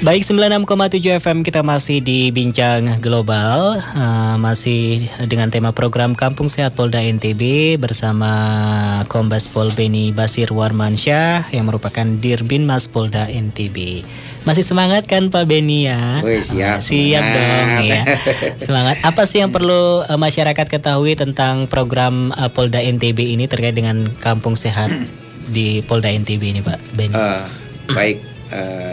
Baik, 96,7 FM kita masih di Bincang Global, masih dengan tema program Kampung Sehat Polda NTB bersama Kombes Pol Beni Basir Warmansyah yang merupakan Dirbinmas Polda NTB. Masih semangat kan Pak Beni ya? Siap. Siap dong ya. Semangat. Apa sih yang perlu masyarakat ketahui tentang program Polda NTB ini terkait dengan Kampung Sehat di Polda NTB ini Pak Beni? Baik.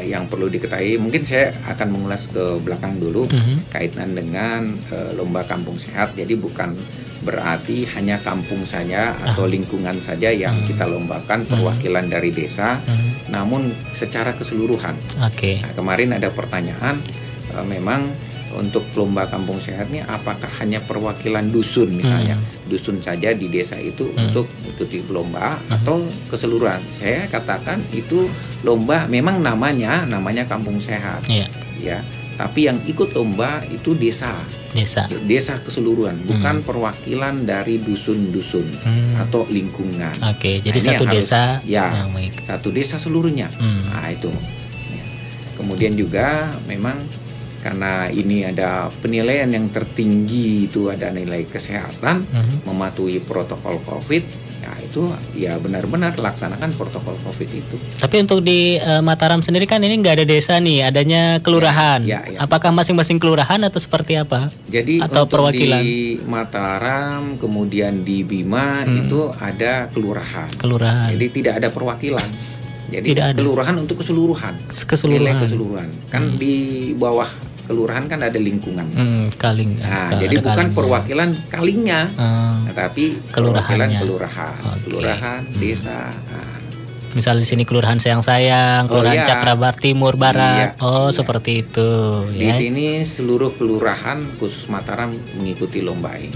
Yang perlu diketahui, mungkin saya akan mengulas ke belakang dulu kaitan dengan lomba kampung sehat. Jadi bukan berarti hanya kampung saja atau lingkungan saja yang kita lombakan perwakilan dari desa, namun secara keseluruhan. Nah, kemarin ada pertanyaan, memang untuk lomba kampung sehat ini apakah hanya perwakilan dusun misalnya, dusun saja di desa itu untuk mengikuti lomba atau keseluruhan? Saya katakan itu lomba memang namanya kampung sehat, ya. Tapi yang ikut lomba itu desa keseluruhan, bukan perwakilan dari dusun-dusun atau lingkungan. Jadi satu desa, satu desa seluruhnya. Nah itu. Kemudian juga memang karena ini ada penilaian yang tertinggi, itu ada nilai kesehatan, mematuhi protokol COVID, ya itu ya benar-benar laksanakan protokol COVID itu. Tapi untuk di Mataram sendiri kan ini nggak ada desa nih, adanya kelurahan. Apakah masing-masing kelurahan atau seperti apa? Jadi atau untuk perwakilan? Di Mataram, kemudian di Bima itu ada kelurahan. Jadi tidak ada perwakilan. Jadi kelurahan untuk keseluruhan. Nilai keseluruhan. Kan di bawah kelurahan kan ada lingkungan. Jadi bukan perwakilan kalingnya, tapi perwakilan kelurahan, desa. Misal di sini kelurahan Sayang-Sayang, kelurahan Cakrabar Timur Barat. Seperti itu. Di sini seluruh kelurahan khusus Mataram mengikuti lomba ini.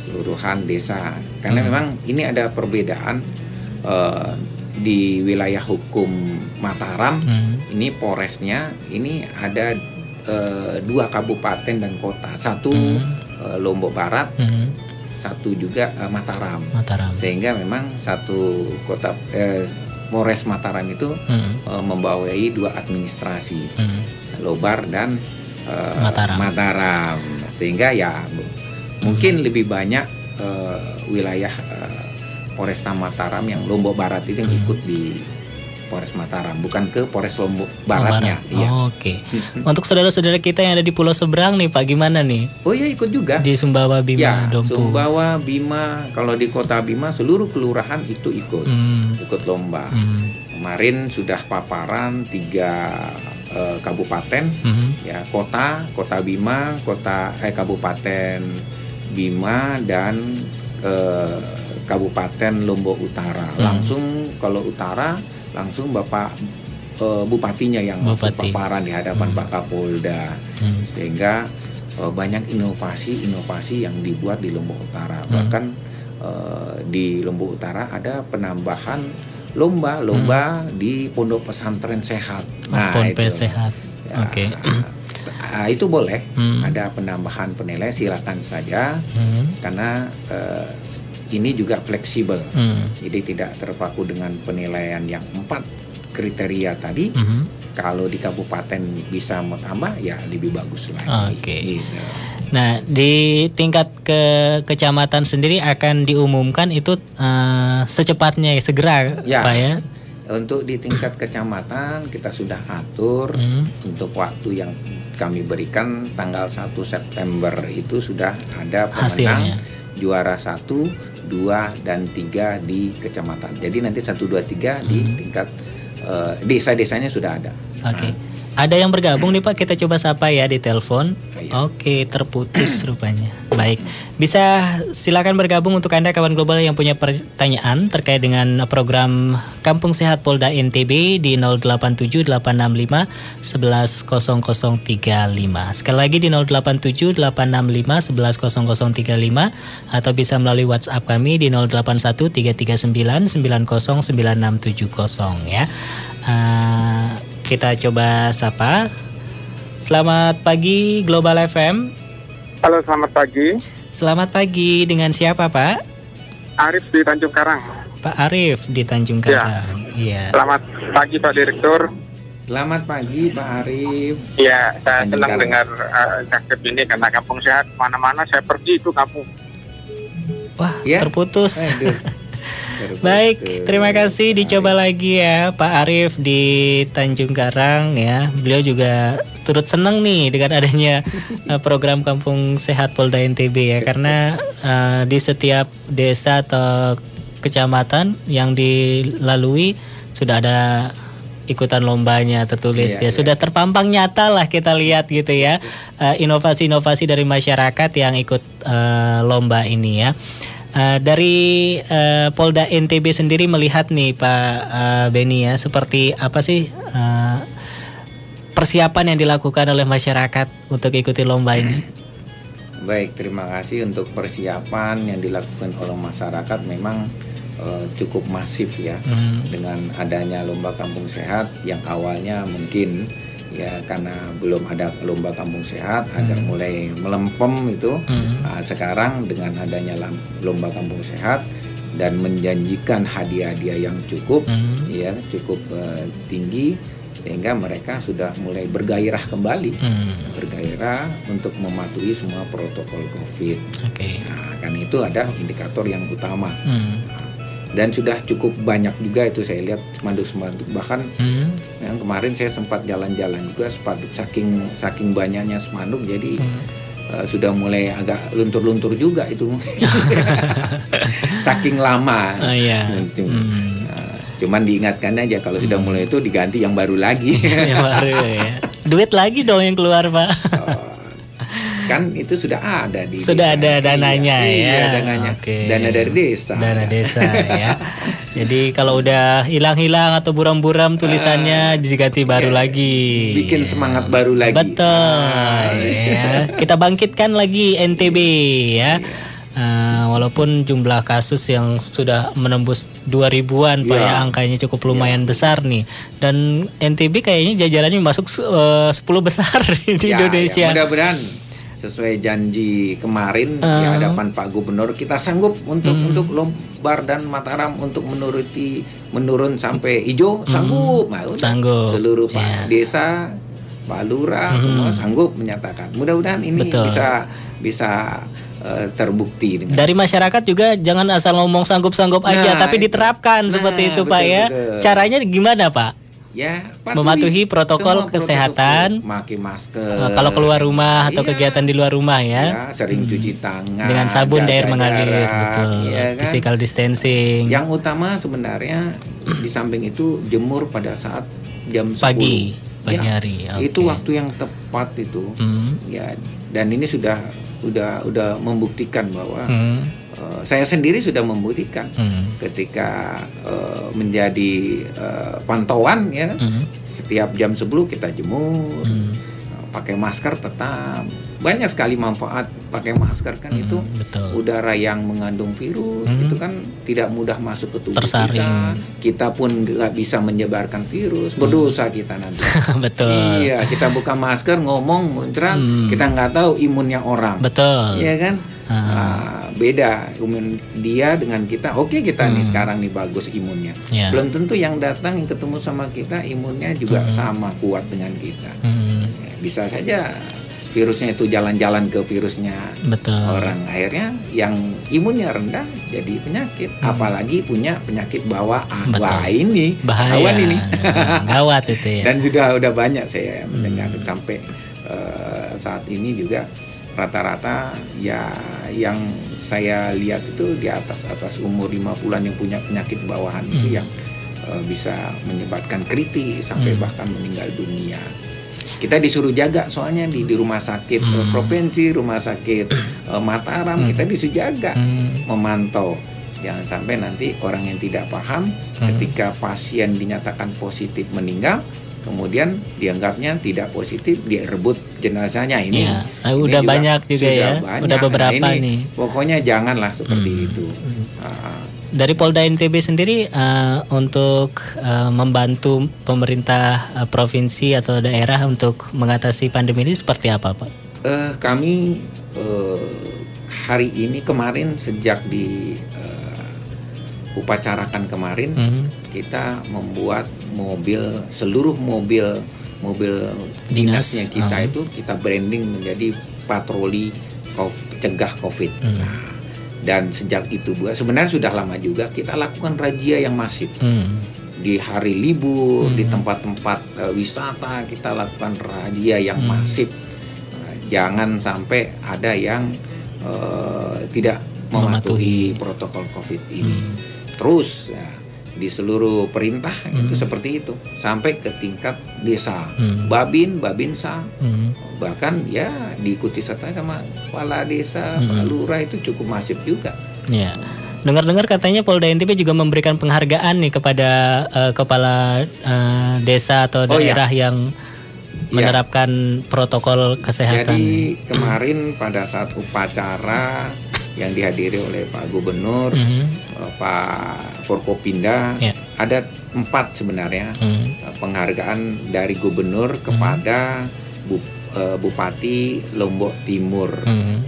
Kelurahan, desa. Karena memang ini ada perbedaan di wilayah hukum Mataram. Ini Polresnya ini ada 2 kabupaten dan kota, satu Lombok Barat, satu juga Mataram. Sehingga memang satu kota Polres Mataram itu membawai 2 administrasi, Lobar dan Mataram. Sehingga ya mungkin lebih banyak wilayah Polresta Mataram yang Lombok Barat itu yang ikut di Polres Mataram, bukan ke Polres Lombok Baratnya. Untuk saudara-saudara kita yang ada di pulau seberang nih Pak, gimana nih? Ikut juga. Di Sumbawa, Bima, Dompu. Sumbawa, Bima, kalau di kota Bima seluruh kelurahan itu ikut lomba. Kemarin sudah paparan 3 kabupaten, ya kota Bima, Kabupaten Bima dan Kabupaten Lombok Utara. Langsung kalau utara langsung Bapak Bupatinya yang paparan di hadapan Pak Kapolda. Sehingga banyak inovasi yang dibuat di Lombok Utara. Bahkan di Lombok Utara ada penambahan lomba di Pondok Pesantren Sehat. Sehat. Itu boleh. Ada penambahan penilaian, silakan saja. Karena ini juga fleksibel, jadi tidak terpaku dengan penilaian yang 4 kriteria tadi. Kalau di kabupaten bisa mau tambah, ya lebih bagus lagi. Gitu. Nah, di tingkat kecamatan sendiri akan diumumkan itu secepatnya, segera, Pak ya? Untuk di tingkat kecamatan kita sudah atur untuk waktu yang kami berikan tanggal 1 September itu sudah ada pemenang. Hasilnya. Juara 1, 2, dan 3 di kecamatan. Jadi nanti 1, 2, 3 di tingkat desa-desanya sudah ada. Ada yang bergabung nih Pak, kita coba sapa ya di telepon. Terputus rupanya. Baik, bisa silakan bergabung untuk Anda kawan global yang punya pertanyaan terkait dengan program Kampung Sehat Polda NTB di 087865110035. Sekali lagi di 087865110035 atau bisa melalui WhatsApp kami di 081339909670 ya. Kita coba sapa. Selamat pagi Global FM. Halo, selamat pagi. Selamat pagi, dengan siapa Pak? Arif di Tanjung Karang. Pak Arif di Tanjung Karang. Iya. Selamat pagi Pak Direktur. Selamat pagi Pak Arif. Ya, saya Tanjung senang Karang. dengar Cakep ini karena Kampung Sehat mana-mana saya pergi itu kampung. Wah, Ya. terputus. Aduh. Baik, terima kasih. Dicoba lagi ya Pak Arif di Tanjung Karang ya. Beliau juga turut senang nih dengan adanya program Kampung Sehat Polda NTB ya, karena di setiap desa atau kecamatan yang dilalui sudah ada ikutan lombanya tertulis Iya, ya. Sudah terpampang nyata lah kita lihat gitu ya. Inovasi-inovasi dari masyarakat yang ikut lomba ini ya. Dari Polda NTB sendiri melihat nih Pak Beni ya, seperti apa sih persiapan yang dilakukan oleh masyarakat untuk ikuti lomba ini? Baik, terima kasih untuk persiapan yang dilakukan oleh masyarakat memang cukup masif ya. Dengan adanya lomba Kampung Sehat yang awalnya mungkin ya karena belum ada lomba Kampung Sehat agak mulai melempem itu. Sekarang dengan adanya lomba Kampung Sehat dan menjanjikan hadiah-hadiah yang cukup ya cukup tinggi, sehingga mereka sudah mulai bergairah kembali, bergairah untuk mematuhi semua protokol COVID. Oke. Nah, kan itu ada indikator yang utama. Dan sudah cukup banyak juga itu saya lihat spanduk-spanduk, bahkan yang kemarin saya sempat jalan-jalan juga spanduk, saking banyaknya spanduk jadi sudah mulai agak luntur-luntur juga itu. Saking lama. Iya. Cuman diingatkan aja kalau sudah mulai itu diganti yang baru lagi. Yang baru ya. Duit lagi dong yang keluar Pak. Kan itu sudah ada di Sudah desa. ada dananya ya. Iya, dananya. Oke. Dana dari desa. Dana desa ya. Jadi kalau udah hilang-hilang atau buram-buram tulisannya diganti baru lagi. Bikin semangat baru lagi. Betul. Ya. Kita bangkitkan lagi NTB ya. Walaupun jumlah kasus yang sudah menembus 2000-an Pak ya, angkanya cukup lumayan besar nih. Dan NTB kayaknya jajarannya masuk 10 besar di Indonesia. Ya, mudah-mudahan sesuai janji kemarin di hadapan Pak Gubernur, kita sanggup untuk Lombar dan Mataram untuk menurun sampai hijau, sanggup. Nah, Sanggup. Seluruh Pak Desa, Pak Lurah semua sanggup menyatakan. Mudah-mudahan ini bisa terbukti dengan dari masyarakat juga jangan asal ngomong sanggup-sanggup aja, tapi diterapkan seperti itu Pak ya. Caranya gimana Pak? Ya, mematuhi protokol kesehatan, pakai masker. Kalau keluar rumah atau kegiatan di luar rumah ya. Sering cuci tangan dengan sabun dan air mengalir, betul. Ya kan? Physical distancing. Yang utama sebenarnya di samping itu jemur pada saat jam 10 pagi hari. Itu waktu yang tepat itu. Ya, dan ini sudah membuktikan bahwa saya sendiri sudah membuktikan ketika menjadi pantauan ya, setiap jam 10 kita jemur, pakai masker tetap. Banyak sekali manfaat pakai masker kan itu. Betul. Udara yang mengandung virus itu kan tidak mudah masuk ke tubuh tersaring. Kita pun nggak bisa menyebarkan virus, berdosa kita nanti. Betul. Iya, kita buka masker ngomong muncrat, kita nggak tahu imunnya orang. Betul. Iya kan? Beda imun dia dengan kita. Oke, kita nih sekarang nih bagus imunnya. Belum tentu yang datang yang ketemu sama kita imunnya juga sama kuat dengan kita. Bisa saja virusnya itu jalan-jalan ke virusnya orang, akhirnya yang imunnya rendah jadi penyakit, apalagi punya penyakit bawaan. Wah, ini bahaya. Awan ini gawat itu ya. Dan udah banyak saya mendengar sampai saat ini juga rata-rata ya yang saya lihat itu di atas umur 50-an yang punya penyakit bawahan itu yang bisa menyebabkan kritis sampai bahkan meninggal dunia. Kita disuruh jaga soalnya di rumah sakit provinsi, rumah sakit Mataram, kita disuruh jaga, memantau. Jangan sampai nanti orang yang tidak paham ketika pasien dinyatakan positif meninggal, kemudian dianggapnya tidak positif, dia rebut jenazahnya. Ini udah juga banyak juga ya, udah beberapa nah, ini, nih. Pokoknya janganlah seperti itu. Dari Polda NTB sendiri untuk membantu pemerintah provinsi atau daerah untuk mengatasi pandemi ini seperti apa, Pak? Kami hari ini kemarin sejak upacarakan kemarin, kita membuat seluruh mobil dinasnya kita itu kita branding menjadi patroli cegah COVID. Nah, dan sejak itu sebenarnya sudah lama juga kita lakukan razia yang masif. Di hari libur, di tempat-tempat wisata kita lakukan razia yang masif. Jangan sampai ada yang tidak mematuhi protokol COVID ini. Terus ya, di seluruh perintah itu seperti itu sampai ke tingkat desa, babinsa, bahkan ya diikuti serta sama kepala desa, Pak Lurah itu cukup masif juga. Ya. Dengar-dengar katanya Polda NTB juga memberikan penghargaan nih kepada kepala desa atau daerah yang menerapkan protokol kesehatan. Jadi kemarin pada saat upacara yang dihadiri oleh Pak Gubernur, Pak Forkopinda, ada 4 sebenarnya penghargaan dari Gubernur kepada Bupati Lombok Timur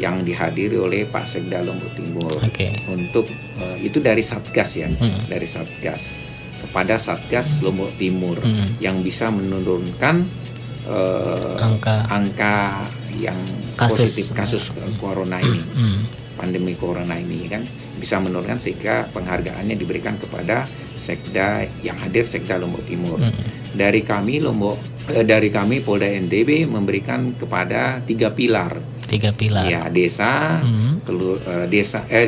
yang dihadiri oleh Pak Sekda Lombok Timur. Untuk itu dari Satgas ya, dari Satgas kepada Satgas Lombok Timur yang bisa menurunkan angka yang positif kasus corona ini. Pandemi corona ini kan bisa menurunkan, sehingga penghargaannya diberikan kepada Sekda yang hadir, Sekda Lombok Timur. Dari kami Polda NTB memberikan kepada 3 pilar. Ya, desa,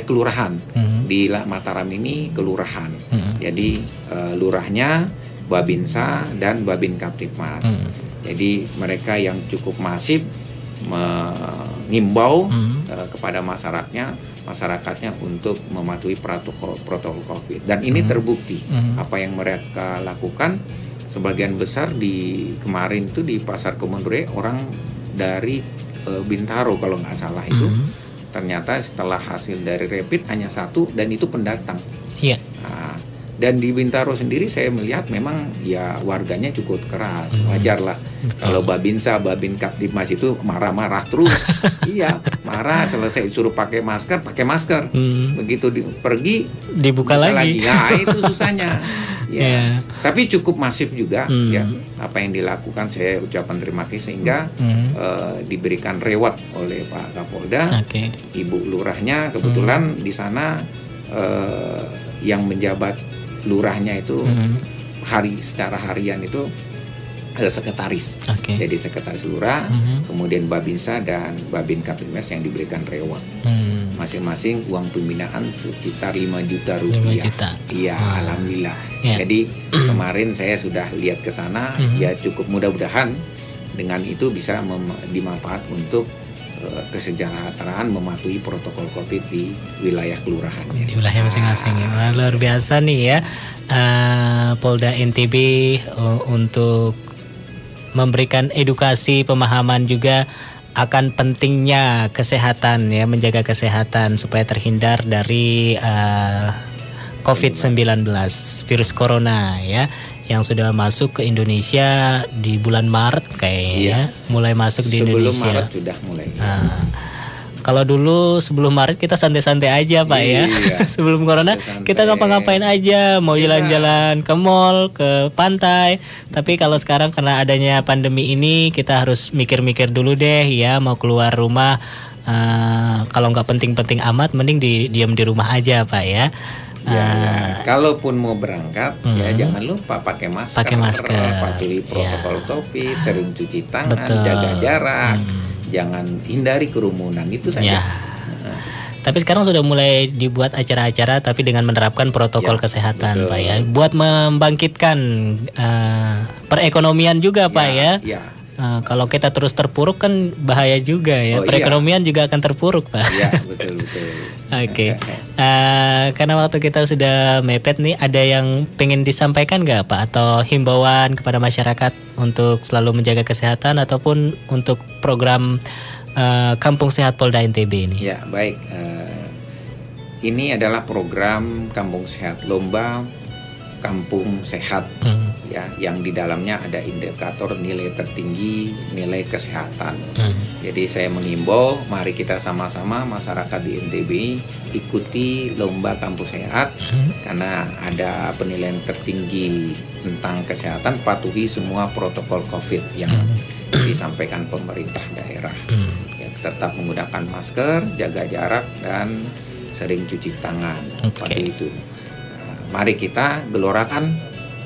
kelurahan. Di Mataram ini kelurahan. Jadi lurahnya, Babinsa dan Babin Kaptipmas. Jadi mereka yang cukup masif mengimbau kepada masyarakatnya untuk mematuhi protokol COVID. Dan ini terbukti apa yang mereka lakukan. Sebagian besar di kemarin itu di Pasar Kebun orang dari Bintaro kalau nggak salah itu ternyata setelah hasil dari rapid hanya 1 dan itu pendatang. Nah, dan di Bintaro sendiri saya melihat memang ya warganya cukup keras, wajar lah. Kalau Babin Kaptipmas itu marah-marah terus. Iya, marah, selesai suruh pakai masker. Begitu pergi dibuka lagi. Nah, itu susahnya. Ya. Tapi cukup masif juga ya apa yang dilakukan. Saya ucapkan terima kasih sehingga diberikan reward oleh Pak Kapolda. Ibu lurahnya kebetulan di sana yang menjabat lurahnya itu secara harian itu sekretaris. Jadi sekretaris lurah, kemudian Babinsa dan Babin Kaptipmas yang diberikan reward. Masing-masing uang pembinaan sekitar 5 juta rupiah. Iya, alhamdulillah. Jadi kemarin saya sudah lihat ke sana, ya cukup mudah-mudahan dengan itu bisa dimanfaat untuk kesejahteraan mematuhi protokol COVID di wilayah kelurahannya. Di wilayah masing-masing. Luar biasa nih ya, Polda NTB untuk memberikan edukasi, pemahaman juga akan pentingnya kesehatan ya, menjaga kesehatan supaya terhindar dari COVID-19, virus corona ya, yang sudah masuk ke Indonesia di bulan Maret kayaknya. Mulai masuk di Indonesia. Sebelum Maret sudah mulai. Kalau dulu sebelum Maret kita santai-santai aja Pak ya. Sebelum corona kita ngapa-ngapain aja, mau jalan-jalan ke mall, ke pantai. Tapi kalau sekarang karena adanya pandemi ini kita harus mikir-mikir dulu deh ya, mau keluar rumah. Kalau nggak penting-penting amat, mending diam di rumah aja Pak ya. Kalaupun mau berangkat ya jangan lupa pakai masker, patuhi protokol COVID, sering cuci tangan, jaga jarak, jangan hindari kerumunan, itu saja. Tapi sekarang sudah mulai dibuat acara-acara tapi dengan menerapkan protokol kesehatan Pak ya, buat membangkitkan perekonomian juga Pak ya. Kalau kita terus terpuruk kan bahaya juga ya. Perekonomian juga akan terpuruk Pak. Iya, betul. Karena waktu kita sudah mepet nih, ada yang pengen disampaikan nggak Pak? Atau himbauan kepada masyarakat untuk selalu menjaga kesehatan ataupun untuk program Kampung Sehat Polda NTB ini? Ya, baik. Ini adalah program Kampung Sehat, lomba kampung sehat, ya, yang di dalamnya ada indikator nilai tertinggi, nilai kesehatan. Jadi saya mengimbau, mari kita sama-sama masyarakat di NTB ikuti lomba kampung sehat, karena ada penilaian tertinggi tentang kesehatan, patuhi semua protokol COVID yang disampaikan pemerintah daerah. Ya, tetap menggunakan masker, jaga jarak, dan sering cuci tangan. Seperti itu. Mari kita gelorakan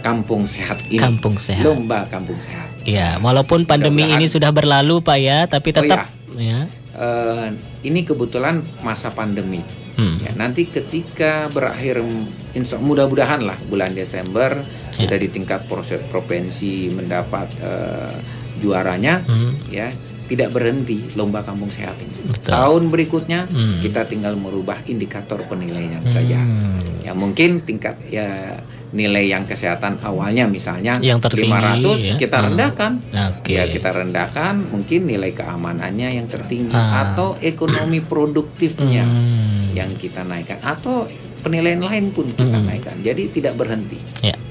kampung sehat ini. Kampung sehat. Lomba kampung sehat. Ya, walaupun pandemi ini sudah berlalu Pak ya, tapi tetap ini kebetulan masa pandemi. Ya, nanti ketika berakhir, mudah-mudahan lah bulan Desember sudah di tingkat provinsi mendapat juaranya, ya. Tidak berhenti lomba kampung sehat ini. Betul. Tahun berikutnya kita tinggal merubah indikator penilaian saja. Ya mungkin tingkat nilai yang kesehatan awalnya misalnya yang tertinggi, 500 kita rendahkan. Ya kita rendahkan, mungkin nilai keamanannya yang tertinggi atau ekonomi produktifnya yang kita naikkan, atau penilaian lain pun kita naikkan. Jadi tidak berhenti.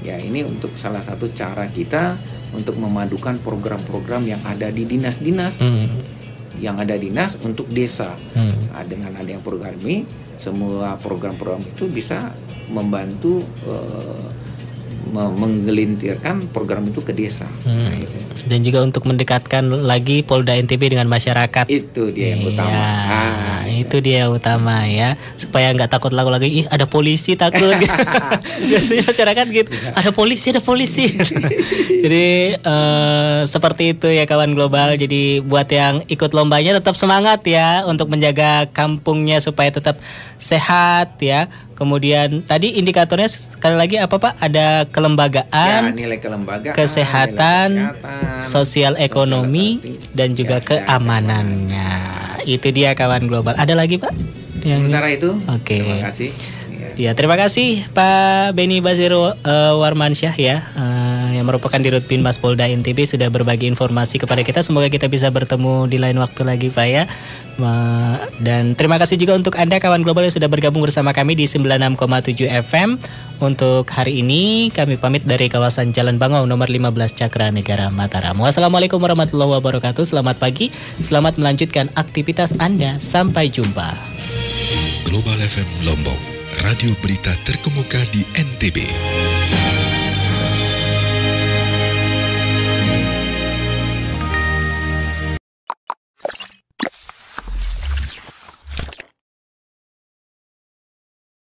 Ya, ini untuk salah satu cara kita untuk memadukan program-program yang ada di dinas-dinas, yang ada dinas untuk desa. Nah, dengan adanya program ini, semua program-program itu bisa membantu menggelintirkan program itu ke desa. Nah, itu. Dan juga untuk mendekatkan lagi Polda NTB dengan masyarakat. Itu dia yang utama. Itu dia yang utama ya, supaya nggak takut lagi ada polisi takut. Biasanya masyarakat gitu, ada polisi. Jadi seperti itu ya kawan global. Jadi buat yang ikut lombanya tetap semangat ya untuk menjaga kampungnya supaya tetap sehat ya. Kemudian tadi indikatornya sekali lagi apa Pak? Ada kelembagaan, nilai kelembagaan, kesehatan, sosial ekonomi, dan juga keamanannya. Itu dia kawan global. Ada lagi Pak? Sementara itu. Oke. Terima kasih. Ya, terima kasih Pak Beni Basir Warmansyah ya, yang merupakan Dirut Binmas Polda NTB sudah berbagi informasi kepada kita. Semoga kita bisa bertemu di lain waktu lagi Pak ya. Dan terima kasih juga untuk Anda kawan global yang sudah bergabung bersama kami di 96,7 FM. Untuk hari ini kami pamit dari kawasan Jalan Bangau nomor 15 Cakra Negara Mataram. Wassalamualaikum warahmatullahi wabarakatuh. Selamat pagi, selamat melanjutkan aktivitas Anda. Sampai jumpa. Global FM Lombok, radio berita terkemuka di NTB.